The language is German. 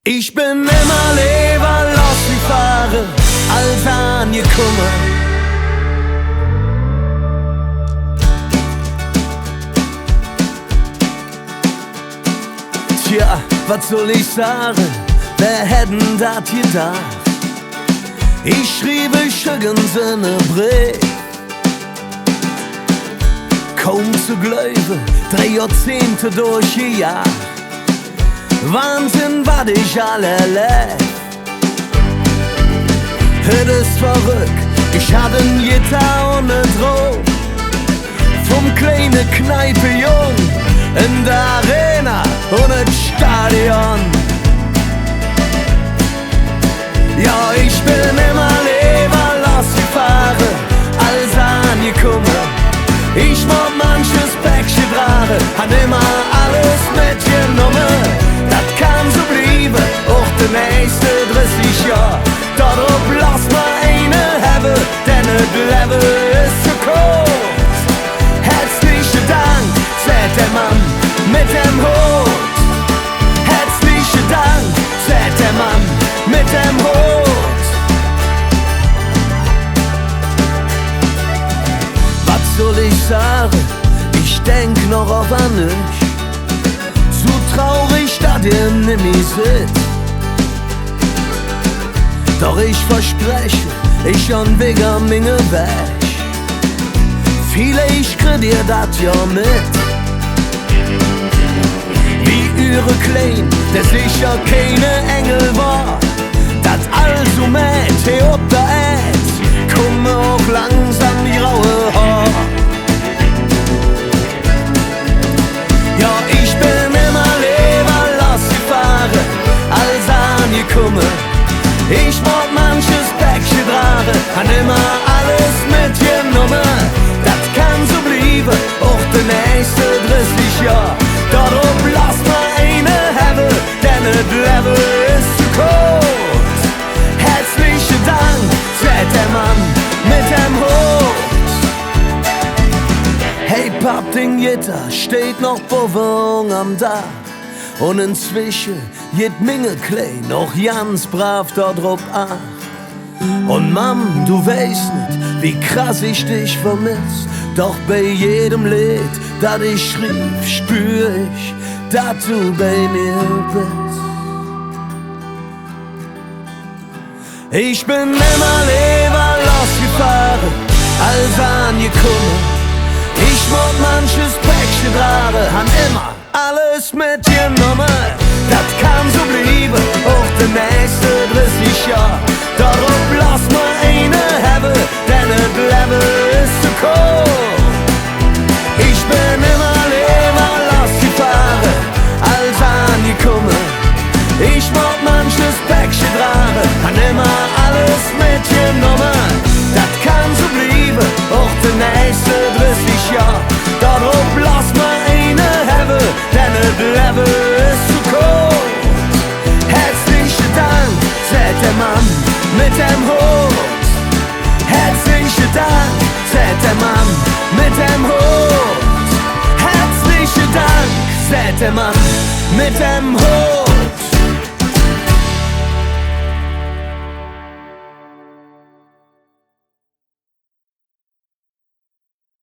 Ich bin immer lieber los wie fahre, als angekommen. Tja, was soll ich sagen, wer hätten dat gedacht? Ich schrieb schögens in ne Brief, kaum zu glauben, 3 Jahrzehnte durchgejagt. Wahnsinn, was ich alle erlebt. Het ist verrückt, ich hatte ein Gitarre und ne Drum. Vom kleinen Kneipe-Jung in der Arena und im Stadion. Ja, ich bin immer lieber losgefahren, als angekommen. Ich mag manches Päckchen tragen, hat immer alles mitgenommen. Das kann so bleiben, auch die nächste 30 Jahre. Darauf lass mal eine haben, denn das Leben ist zu kurz. Herzlichen Dank, sagt der Mann mit dem Hut. Herzlichen Dank, sagt der Mann mit dem Hut. Was soll ich sagen? Ich denk noch auf an euch. So traurig, dass ihr nimmer sitzt. Doch ich verspreche, ich und Wigger Minge weg. Viele, ich krieg ihr dat ja mit. Wie ihre Klein, der sicher keine Engel war. Dat also mit, he ob der Erd, komme auch langsam die raue Haar. Ja, ich bin immer lieber losgefahren, als angekommen. Ich mag manches Päckchen tragen, han immer alles mitgenommen. Das kann so bleiben, auch die nächste 30 Jahre. Darauf lass mal eine haben, denn das Leben ist zu kurz. Herzlichen Dank, sagt der Mann mit dem Hut. Hey Pap, den Gitter steht noch Bewohnung am Dach. Und inzwischen geht Minge Klein noch ganz brav dort drauf acht. Und Mam, du weißt nicht, wie krass ich dich vermisst. Doch bei jedem Lied, das ich schrieb, spür ich, dass du bei mir bist. Ich bin immer lieber losgefahren, als angekommen. Ich mag manches Päckchen tragen, han immer alles mitgenommen. Das kann so bleiben, auch die nächste 30 Jahre. Darauf lass mal eine haben, denn das Leben ist zu kurz. Ich bin immer lieber losgefahren, als angekommen. Ich mag manches Päckchen tragen, han immer alles mitgenommen. Das kann so bleiben, auch die nächste 30 Jahre. Darauf lass mal eine haben, denn das Leben ist zu kurz. Herzlichen Dank, sagt der Mann mit dem Hut. Herzlichen Dank, sagt der Mann mit dem Hut. Herzlichen Dank, sagt der Mann mit dem Hut.